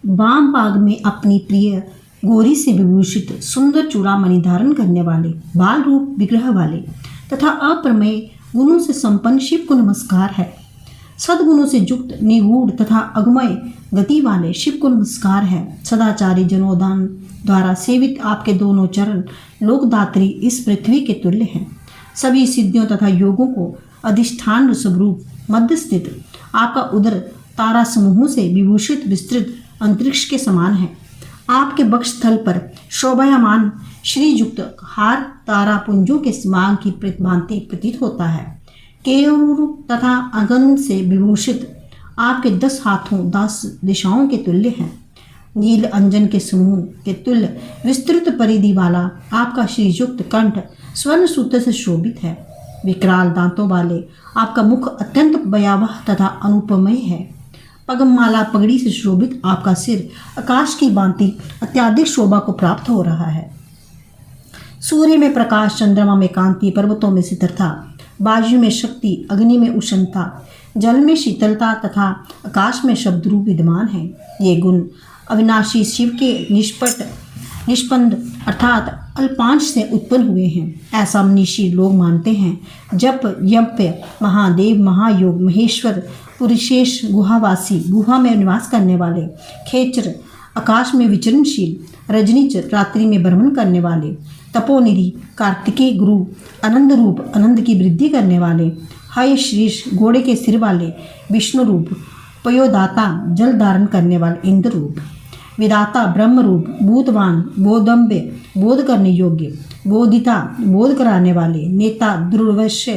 वाम भाग में अपनी प्रिय गौरी से विभूषित सुंदर चूड़ामणि धारण करने वाले, बाल रूप विग्रह वाले तथा अप्रमेय गुणों से संपन्न शिव को नमस्कार है। सद्गुणों से युक्त निगूढ़ तथा अगमय गति वाले शिव को नमस्कार है। सदाचारी जनोदान द्वारा सेवित आपके दोनों चरण लोकदात्री इस पृथ्वी के तुल्य हैं। सभी सिद्धियों तथा योगों को अधिष्ठान स्वरूप मध्य स्थित आपका उदर तारा समूहों से विभूषित विस्तृत अंतरिक्ष के समान है। आपके वक्षस्थल पर शोभायमान श्रीयुक्त हार तारा पुंजों के समान की भांति प्रतीत होता है। केयूर तथा अगन से विभूषित आपके 10 हाथों 10 दिशाओं के तुल्य हैं। नील अंजन के समूह के तुल्य विस्तृत परिधि वाला आपका श्रीयुक्त कंठ स्वर्ण सूत्र से शोभित है। विकराल दांतों वाले आपका मुख अत्यंत भयावह तथा अनुपमेय है। पगमाला पगड़ी से शोभित आपका सिर आकाश की भांति अत्याधिक शोभा को प्राप्त हो रहा है। सूर्य में प्रकाश, चंद्रमा में कांति, पर्वतों में शीतलता, वायु में शक्ति, अग्नि में उष्णता, जल में शीतलता तथा आकाश में शब्द रूप विद्यमान है। ये गुण अविनाशी शिव के निष्पंद अर्थात अल्पांश से उत्पन्न हुए हैं। ऐसा मनीषी लोग मानते हैं। जप यज्ञ महादेव, महायोग, महेश्वर, पुरुषेश, गुहावासी, गुहा में निवास करने वाले, खेचर आकाश में विचरणशील, रजनीचर रात्रि में भ्रमण करने वाले, तपोनिधि कार्तिकेय गुरु, आनंद रूप आनंद की वृद्धि करने वाले, हय शीर्ष घोड़े के सिर वाले, विष्णु रूप, पयोदाता जल धारण करने वाले, इंद्र रूप, विदाता ब्रह्म रूप, भूतवान, बोधम्य बोध करने योग्य, बोधिता बोध कराने वाले, नेता दुर्वश्य,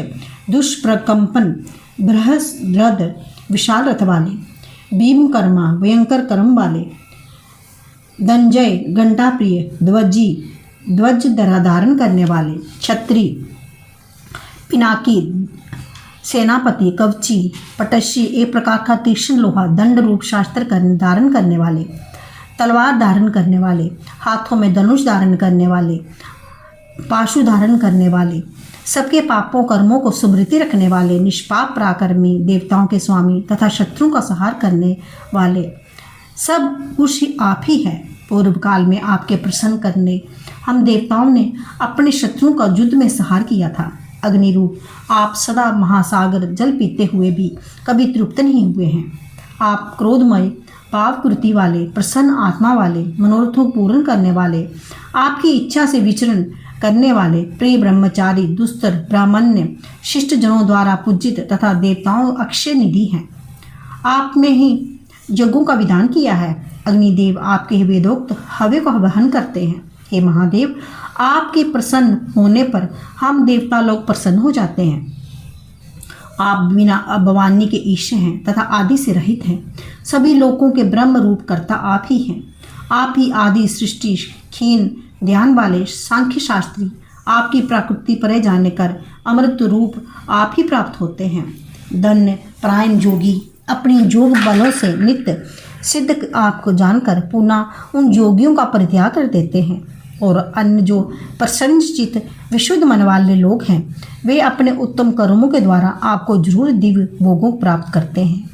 दुष्प्रकंपन, बृहस्रद विशाल रथ वाले, भीमकर्मा भयंकर कर्म वाले, धनंजय घंटा प्रिय, ध्वजी ध्वज धारण करने वाले, छत्री, पिनाकी, सेनापति, कवची, पटशी, एक प्रकार का तीक्ष्ण लोहा, दंड रूप शास्त्र धारण करने वाले, तलवार धारण करने वाले, हाथों में धनुष धारण करने वाले, पाशु धारण करने वाले, सबके पापों कर्मों को स्मृति रखने वाले, निष्पाप पराक्रमी, देवताओं के स्वामी तथा शत्रुओं का संहार करने वाले, सब कुछ आप ही है। पूर्व काल में आपके प्रसन्न करने हम देवताओं ने अपने शत्रुओं का युद्ध में संहार किया था। अग्नि रूप आप सदा महासागर जल पीते हुए भी कभी तृप्त नहीं हुए हैं। आप क्रोधमय, पापकृति वाले, प्रसन्न आत्मा वाले, मनोरथों पूर्ण करने वाले, आपकी इच्छा से विचरण करने वाले, प्रिय ब्रह्मचारी, दुस्तर, ब्राह्मण्य, शिष्ट जनों द्वारा पूजित तथा देवताओं अक्षय निधि हैं। आपने ही यज्ञों का विधान किया है। अग्निदेव आपके वेदोक्त हव्य को वहन करते हैं। हे महादेव, आपके प्रसन्न होने पर हम देवता लोग प्रसन्न हो जाते हैं। आप बिना भवानी के ईश हैं तथा आदि से रहित हैं। सभी लोगों के ब्रह्म रूप कर्ता आप ही हैं। आप ही आदि सृष्टि क्षीण ध्यान वाले सांख्य शास्त्री, आपकी प्रकृति पर जाने कर अमृत रूप आप ही प्राप्त होते हैं। धन्य प्रायण योगी अपनी योग बलों से नित्य सिद्ध आपको जानकर पुनः उन योगियों का परित्याग कर देते हैं। और अन्य जो प्रसन्नचित विशुद्ध मन वाले लोग हैं, वे अपने उत्तम कर्मों के द्वारा आपको जरूर दिव्य भोगों प्राप्त करते हैं।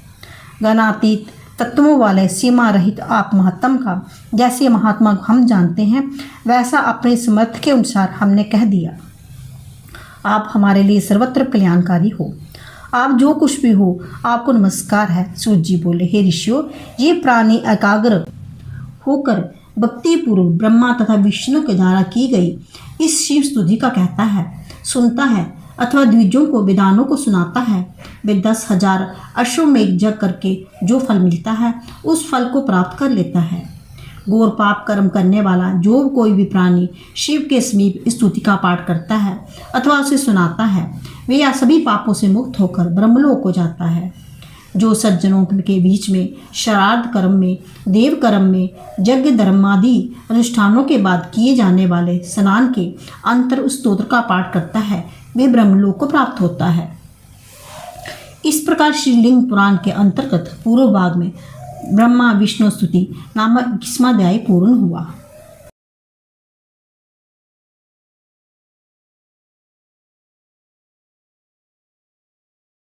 गणातीत तत्वों वाले सीमा रहित आप महत्तम का जैसे महात्मा हम जानते हैं, वैसा अपने समर्थ के अनुसार हमने कह दिया। आप हमारे लिए सर्वत्र कल्याणकारी हो। आप जो कुछ भी हो, आपको नमस्कार है। सूर्य जी बोले, हे ऋषियों, ये प्राणी एकाग्र होकर भक्ति पूर्व ब्रह्मा तथा विष्णु के द्वारा की गई इस शिव स्तुति का कहता है, सुनता है अथवा द्विजों को विधानों को सुनाता है, वे 10,000 अश्वमेघ यज्ञ करके जो फल मिलता है उस फल को प्राप्त कर लेता है। घोर पाप कर्म करने वाला जो कोई भी प्राणी शिव के समीप स्तुति का पाठ करता है अथवा उसे सुनाता है, वे या सभी पापों से मुक्त होकर ब्रह्मलोक को जाता है। जो सज्जनों के बीच में श्राद्ध कर्म में, देव कर्म में, यज्ञ धर्मादि अनुष्ठानों के बाद किए जाने वाले स्नान के अंतर उस स्तोत्र का पाठ करता है, वे ब्रह्मलोक को प्राप्त होता है। इस प्रकार श्रीलिंग पुराण के अंतर्गत पूर्व भाग में ब्रह्मा विष्णु स्तुति नामक 21वां अध्याय पूर्ण हुआ।